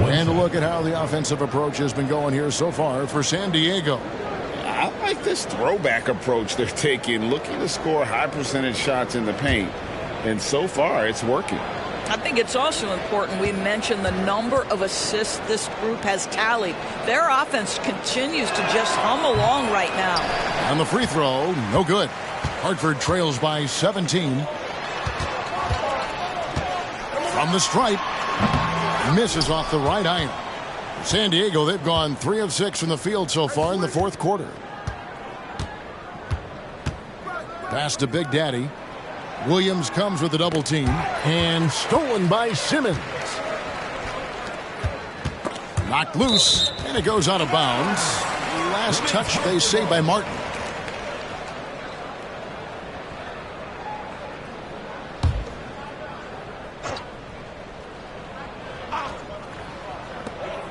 And look at how the offensive approach has been going here so far for San Diego. I like this throwback approach they're taking, looking to score high percentage shots in the paint. And so far, it's working. I think it's also important we mention the number of assists this group has tallied. Their offense continues to just hum along right now. And the free throw, no good. Hartford trails by 17. From the stripe, misses off the right iron. San Diego, they've gone 3 of 6 from the field so far in the fourth quarter. Pass to Big Daddy. Williams comes with a double team. And stolen by Simmons. Knocked loose. And it goes out of bounds. Last touch, they say, by Martin.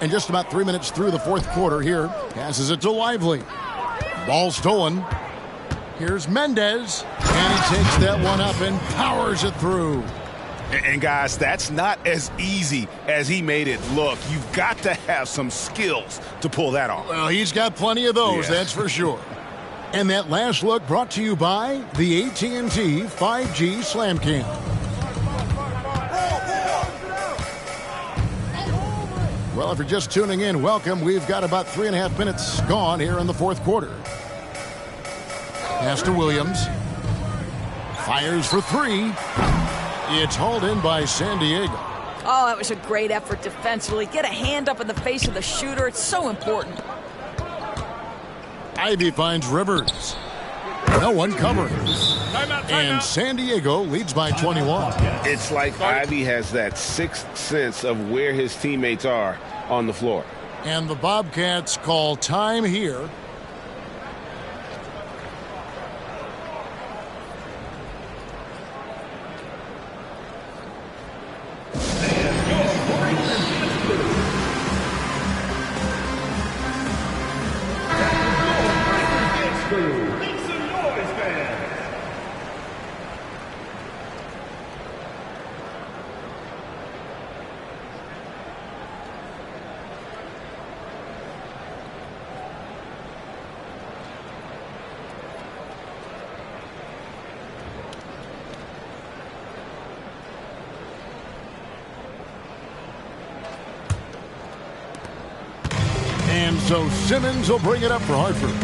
And just about 3 minutes through the fourth quarter here. Passes it to Lively. Ball stolen. Here's Mendez. And he takes that one up and powers it through. And guys, that's not as easy as he made it look. You've got to have some skills to pull that off. Well, he's got plenty of those, that's for sure. And that last look brought to you by the AT&T 5G Slam Cam. Well, if you're just tuning in, welcome. We've got about 3.5 minutes gone here in the fourth quarter. Pass to Williams. Fires for 3. It's hauled in by San Diego. Oh, that was a great effort defensively. Get a hand up in the face of the shooter. It's so important. Ivy finds Rivers. No one covering. And San Diego leads by 21. It's like Ivy has that sixth sense of where his teammates are on the floor. And the Bobcats call time here. So Simmons will bring it up for Hartford.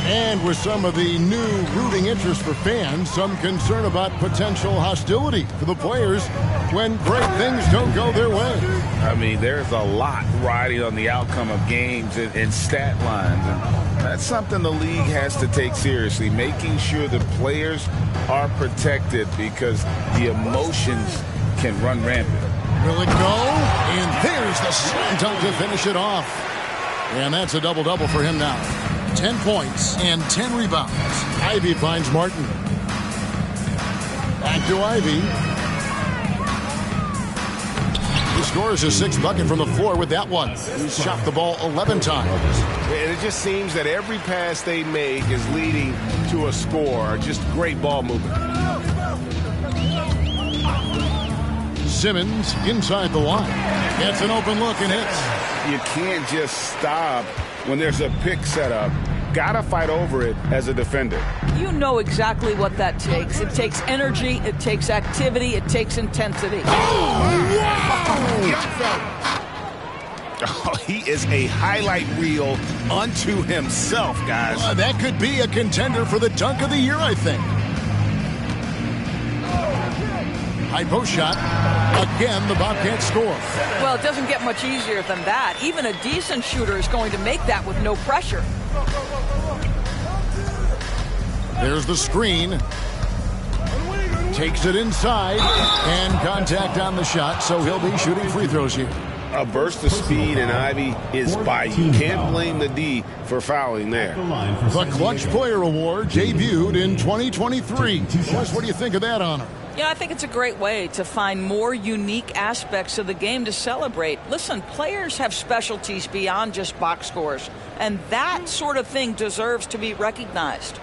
And with some of the new rooting interest for fans, some concern about potential hostility for the players when great things don't go their way. I mean, there's a lot riding on the outcome of games and stat lines. And that's something the league has to take seriously, making sure the players are protected because the emotions can run rampant. Will it go? And there's the slam dunk to finish it off. And that's a double-double for him now. 10 points and 10 rebounds. Ivy finds Martin. Back to Ivy. He scores his 6th bucket from the floor with that one. He's shot the ball 11 times. And it just seems that every pass they make is leading to a score. Just great ball movement. Simmons inside the line. Gets an open look and hits. You can't just stop when there's a pick set up. Gotta fight over it as a defender. You know exactly what that takes. It takes energy, it takes activity, it takes intensity. Oh, he is a highlight reel unto himself, guys. That could be a contender for the dunk of the year, I think. High post shot. Again, the Bobcats score. Well, it doesn't get much easier than that. Even a decent shooter is going to make that with no pressure. There's the screen. Takes it inside. And contact on the shot, so he'll be shooting free throws here. A burst of speed, and Ivy is by. You can't blame the D for fouling there. The Clutch Player Award debuted in 2023. Wes, what do you think of that honor? Yeah, I think it's a great way to find more unique aspects of the game to celebrate. Listen, players have specialties beyond just box scores, and that sort of thing deserves to be recognized.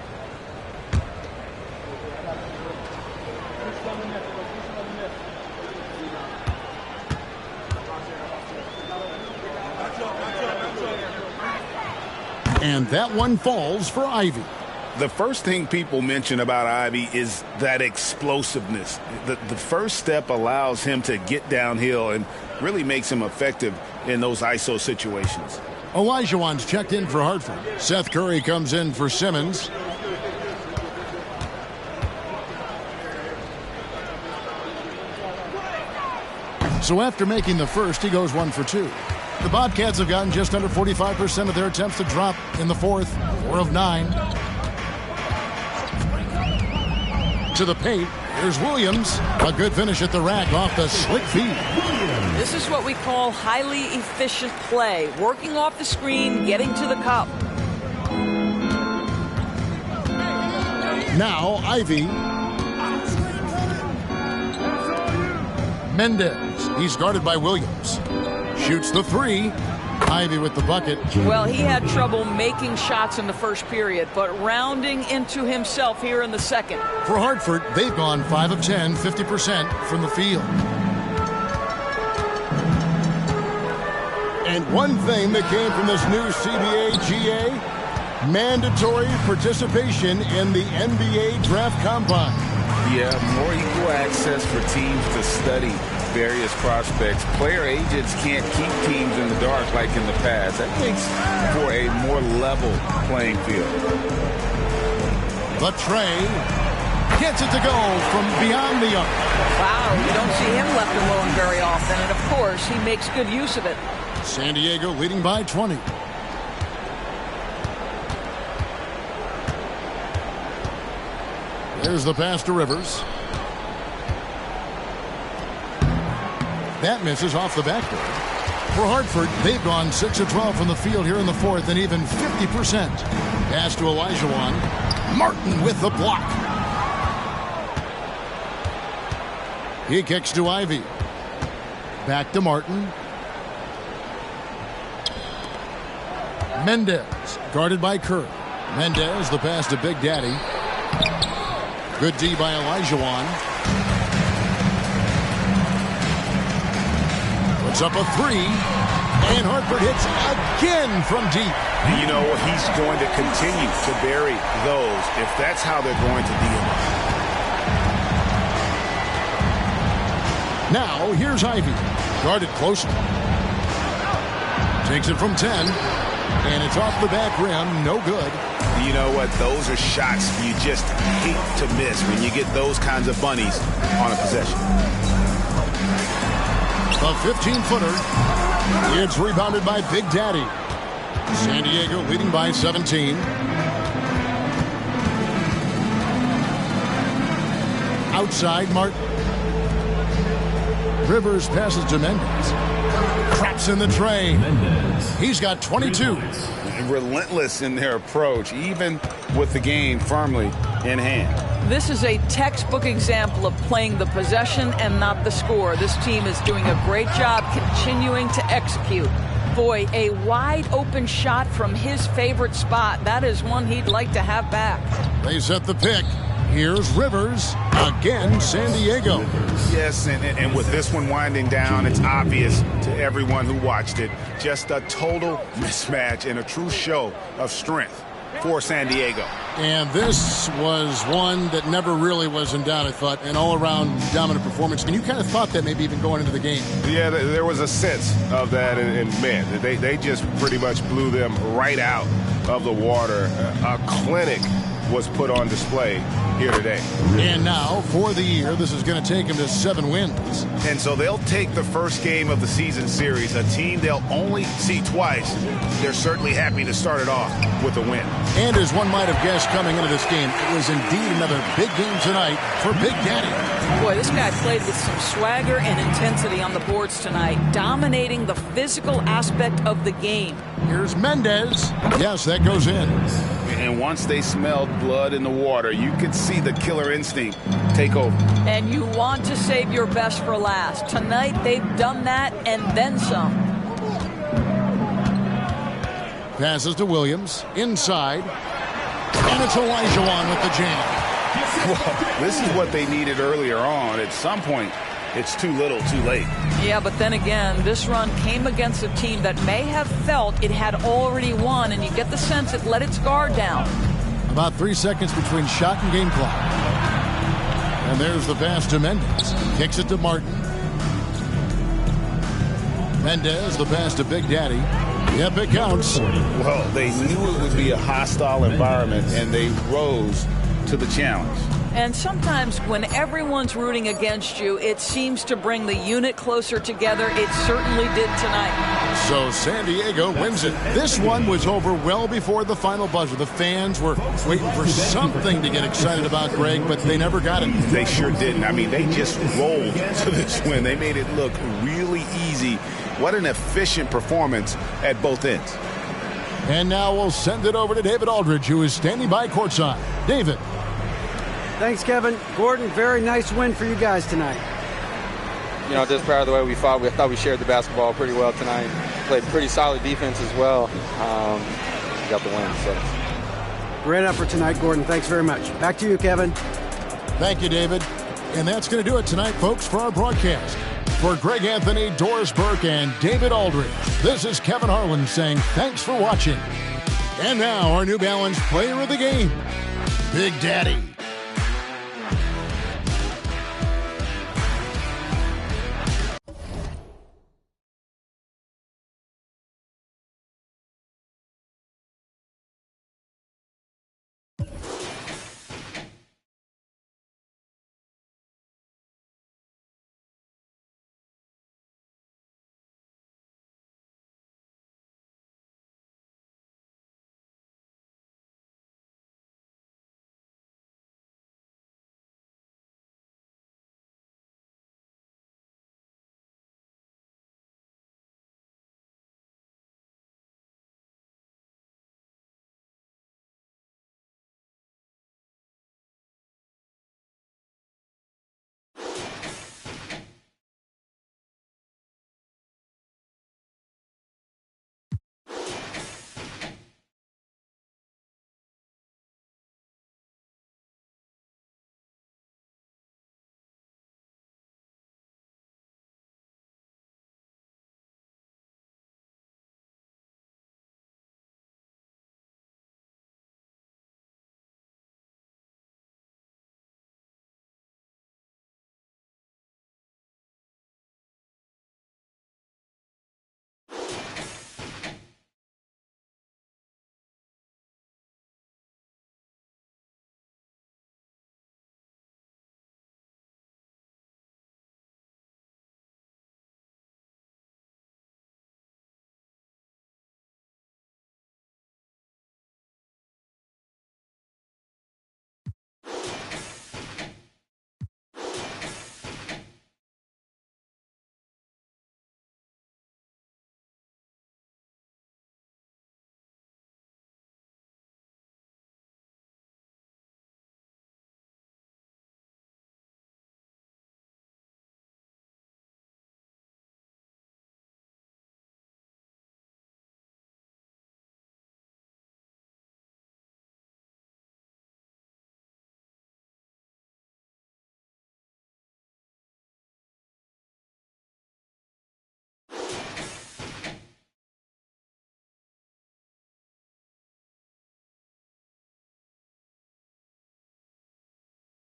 And that one falls for Ivy. The first thing people mention about Ivy is that explosiveness. The first step allows him to get downhill and really makes him effective in those ISO situations. Olajuwon's checked in for Hartford. Seth Curry comes in for Simmons. So after making the first, he goes 1 for 2. The Bobcats have gotten just under 45% of their attempts to drop in the fourth, 4 of 9. To the paint, here's Williams. A good finish at the rack off the slick feed. This is what we call highly efficient play. Working off the screen, getting to the cup. Now Ivy. Mendez. He's guarded by Williams. Shoots the 3. Ivy with the bucket. Well, he had trouble making shots in the first period, but rounding into himself here in the second. For Hartford, they've gone 5 of 10, 50% from the field. And one thing that came from this new CBA GA, mandatory participation in the NBA Draft Combine. Yeah, more equal access for teams to study various prospects. Player agents can't keep teams in the dark like in the past. That makes for a more level playing field. The tray gets it to go from beyond the arc. Wow, you don't see him left alone very often, and of course, he makes good use of it. San Diego leading by 20. There's the pass to Rivers. That misses off the backboard. For Hartford, they've gone 6 of 12 from the field here in the fourth and even 50%. Pass to Olajuwon. Martin with the block. He kicks to Ivy. Back to Martin. Mendez, guarded by Kerr. Mendez, the pass to Big Daddy. Good D by Olajuwon. Puts up a 3. And Hartford hits again from deep. You know, he's going to continue to bury those if that's how they're going to deal. Now, here's Ivy. Guarded closely. Takes it from 10, and it's off the back rim. No good. You know what? Those are shots you just hate to miss when you get those kinds of bunnies on a possession. A 15-footer. It's rebounded by Big Daddy. San Diego leading by 17. Outside, Martin. Rivers passes to Mendez. Traps in the tray. He's got 22. Relentless in their approach, even with the game firmly in hand. This is a textbook example of playing the possession and not the score. This team is doing a great job continuing to execute. Boy, a wide open shot from his favorite spot. That is one he'd like to have back. They set the pick. Here's Rivers. Again, San Diego. Yes, and with this one winding down, it's obvious to everyone who watched it. Just a total mismatch and a true show of strength for San Diego. And this was one that never really was in doubt, I thought, an all-around dominant performance. And you kind of thought that maybe even going into the game. Yeah, there was a sense of that, and man, they just pretty much blew them right out of the water. A clinic was put on display here today. And now, for the year, this is going to take them to 7 wins. And so they'll take the first game of the season series, a team they'll only see twice. They're certainly happy to start it off with a win. And as one might have guessed coming into this game, it was indeed another big game tonight for Big Daddy. Boy, this guy played with some swagger and intensity on the boards tonight, dominating the physical aspect of the game. Here's Mendez. Yes, that goes in. And once they smelled blood in the water, you could see the killer instinct take over. And you want to save your best for last. Tonight, they've done that and then some. Passes to Williams. Inside. And it's Olajuwon with the jam. Well, this is what they needed earlier on. At some point, it's too little, too late. Yeah, but then again, this run came against a team that may have felt it had already won, and you get the sense it let its guard down. About 3 seconds between shot and game clock. And there's the pass to Mendez. Kicks it to Martin. Mendez, the pass to Big Daddy. Yep, it counts. Well, they knew it would be a hostile environment, and they rose to the challenge. And sometimes when everyone's rooting against you, it seems to bring the unit closer together. It certainly did tonight. So San Diego wins it. This one was over well before the final buzzer. The fans were waiting for something to get excited about, Greg, but they never got it. They sure didn't. I mean, they just rolled to this win. They made it look really easy. What an efficient performance at both ends. And now we'll send it over to David Aldridge, who is standing by courtside. David. Thanks, Kevin. Gordon, very nice win for you guys tonight. You know, just proud of the way we fought. We thought we shared the basketball pretty well tonight. Played pretty solid defense as well. Got the win. So. Great effort tonight, Gordon. Thanks very much. Back to you, Kevin. Thank you, David. And that's going to do it tonight, folks, for our broadcast. For Greg Anthony, Doris Burke, and David Aldridge, this is Kevin Harlan saying thanks for watching. And now our New Balance player of the game, Big Daddy.